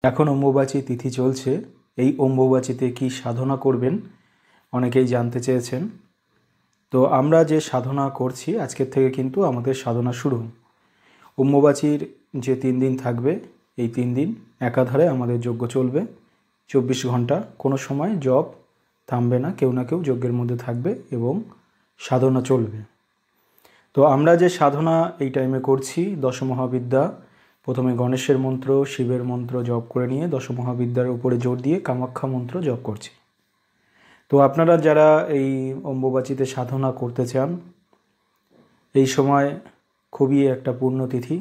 এখন অম্বুবাচী তিথি চলছে। এই অম্বুবাচীতে কি সাধনা করবেন অনেকেই জানতে চেয়েছেন। তো আমরা যে সাধনা করছি আজকের থেকে কিন্তু আমাদের সাধনা শুরু। অম্বুবাচীর যে 3 দিন থাকবে এই 3 দিন একাধারে আমাদের যজ্ঞ চলবে। 24 ঘন্টা কোনো সময় জপ থামবে না, কেউ না কেউ যজ্ঞের মধ্যে থাকবে এবং সাধনা চলবে। তো আমরা যে সাধনা এই টাইমে করছি দশমহাবিদ্যা, প্রথমে গণেশের মন্ত্র, শিবের মন্ত্র জপ করে নিয়ে দশমহাবিদ্যার উপরে জোর দিয়ে কামাখ্যা মন্ত্র জপ করছি। তো আপনারা যারা এই অম্বুবাচীতে সাধনা করতে চান, এই সময় খুবই একটা পুণ্যতিথি।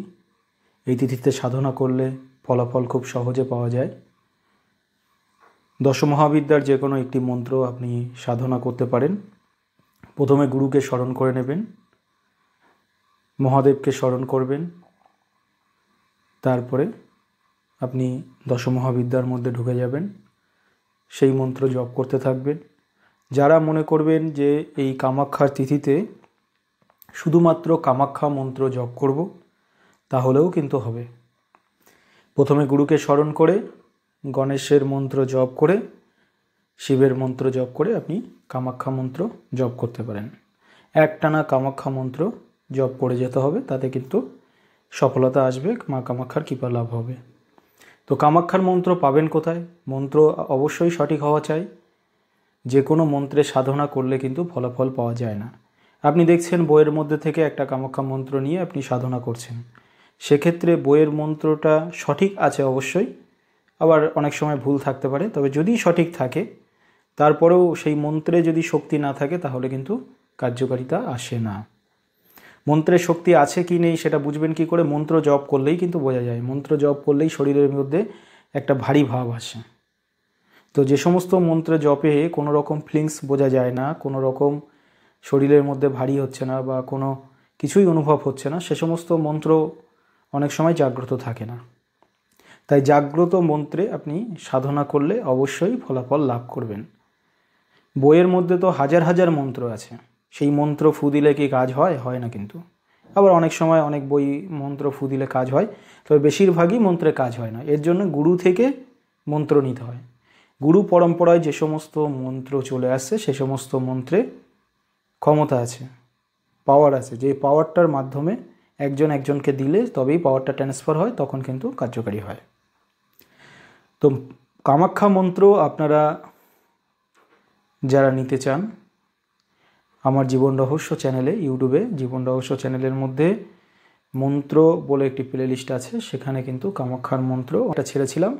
এই তিথিতে সাধনা করলে ফলাফল খুব সহজে পাওয়া যায়। দশমহাবিদ্যার যে কোনো একটি মন্ত্র আপনি সাধনা করতে পারেন। প্রথমে গুরুকে স্মরণ করে নেবেন, মহাদেবকে স্মরণ করবেন, তারপরে আপনি দশমহাবিদ্যার মধ্যে ঢুকে যাবেন, সেই মন্ত্র জপ করতে থাকবেন। যারা মনে করবেন যে এই কামাখ্যার তিথিতে শুধুমাত্র কামাখ্যা মন্ত্র জপ করব, তাহলেও কিন্তু হবে। প্রথমে গুরুকে স্মরণ করে, গণেশের মন্ত্র জপ করে, শিবের মন্ত্র জপ করে আপনি কামাখ্যা মন্ত্র জপ করতে পারেন। একটানা কামাখ্যা মন্ত্র জপ করে যেতে হবে, তাতে কিন্তু সফলতা আসবে, মা কামাখ্যার কৃপা লাভ হবে। তো কামাখ্যার মন্ত্র পাবেন কোথায়? মন্ত্র অবশ্যই সঠিক হওয়া চাই। যে কোনো মন্ত্রে সাধনা করলে কিন্তু ফলাফল পাওয়া যায় না। আপনি দেখছেন বইয়ের মধ্যে থেকে একটা কামাখ্যা মন্ত্র নিয়ে আপনি সাধনা করছেন, সেক্ষেত্রে বইয়ের মন্ত্রটা সঠিক আছে অবশ্যই, আবার অনেক সময় ভুল থাকতে পারে। তবে যদি সঠিক থাকে, তারপরেও সেই মন্ত্রে যদি শক্তি না থাকে তাহলে কিন্তু কার্যকারিতা আসে না। মন্ত্রের শক্তি আছে কি নেই সেটা বুঝবেন কি করে? মন্ত্র জপ করলেই কিন্তু বোঝা যায়। মন্ত্র জপ করলেই শরীরের মধ্যে একটা ভারী ভাব আসে। তো যে সমস্ত মন্ত্র জপে কোনো রকম ফিলিংস বোঝা যায় না, কোনো রকম শরীরের মধ্যে ভারী হচ্ছে না বা কোনো কিছুই অনুভব হচ্ছে না, সে সমস্ত মন্ত্র অনেক সময় জাগ্রত থাকে না। তাই জাগ্রত মন্ত্রে আপনি সাধনা করলে অবশ্যই ফলাফল লাভ করবেন। বইয়ের মধ্যে তো হাজার হাজার মন্ত্র আছে, সেই মন্ত্র ফু দিলে কি কাজ হয়? হয় না কিন্তু। আবার অনেক সময় অনেক বই মন্ত্র ফু দিলে কাজ হয়, তবে বেশিরভাগই মন্ত্রে কাজ হয় না। এর জন্য গুরু থেকে মন্ত্র নিতে হয়। গুরু পরম্পরায় যে সমস্ত মন্ত্র চলে আসছে সে সমস্ত মন্ত্রে ক্ষমতা আছে, পাওয়ার আছে, যে পাওয়ারটার মাধ্যমে একজন একজনকে দিলে তবেই পাওয়ারটা ট্রান্সফার হয়, তখন কিন্তু কার্যকারী হয়। তো কামাখ্যা মন্ত্র আপনারা যারা নিতে চান, আমার জীবন রহস্য চ্যানেলে, ইউটিউবে জীবন রহস্য চ্যানেলের মধ্যে মন্ত্র বলে একটি প্লে লিস্ট আছে, সেখানে কিন্তু কামাখ্যার মন্ত্র ওটা ছেড়েছিলাম।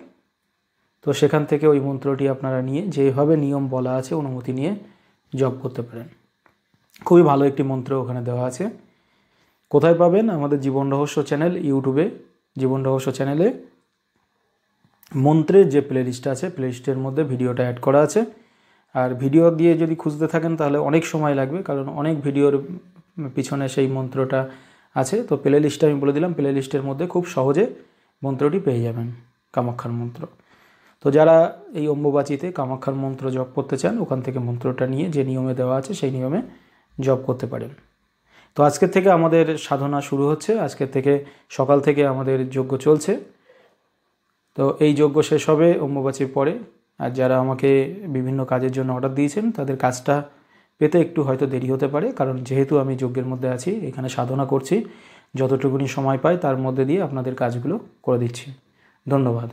তো সেখান থেকে ওই মন্ত্রটি আপনারা নিয়ে যেভাবে নিয়ম বলা আছে অনুমতি নিয়ে জপ করতে পারেন। খুবই ভালো একটি মন্ত্র ওখানে দেওয়া আছে। কোথায় পাবেন? আমাদের জীবন রহস্য চ্যানেল ইউটিউবে, জীবন রহস্য চ্যানেলে মন্ত্রের যে প্লে লিস্ট আছে, প্লে লিস্টের মধ্যে ভিডিওটা অ্যাড করা আছে। আর ভিডিও দিয়ে যদি খুঁজতে থাকেন তাহলে অনেক সময় লাগবে, কারণ অনেক ভিডিওর পিছনে সেই মন্ত্রটা আছে। তো প্লে লিস্টটা আমি বলে দিলাম, প্লে লিস্টের মধ্যে খুব সহজে মন্ত্রটি পেয়ে যাবেন, কামাখ্যার মন্ত্র। তো যারা এই অম্বুবাচীতে কামাখ্যার মন্ত্র জপ করতে চান, ওখান থেকে মন্ত্রটা নিয়ে যে নিয়মে দেওয়া আছে সেই নিয়মে জপ করতে পারেন। তো আজকের থেকে আমাদের সাধনা শুরু হচ্ছে। আজকের থেকে সকাল থেকে আমাদের যজ্ঞ চলছে। তো এই যজ্ঞ শেষ হবে অম্বুবাচীর পরে। আর যারা আমাকে বিভিন্ন কাজের জন্য অর্ডার দিয়েছেন, তাদের কাজটা পেতে একটু হয়তো দেরি হতে পারে, কারণ যেহেতু আমি যজ্ঞের মধ্যে আছি, এখানে সাধনা করছি, যতটুকুনি সময় পাই তার মধ্যে দিয়ে আপনাদের কাজগুলো করে দিচ্ছি। ধন্যবাদ।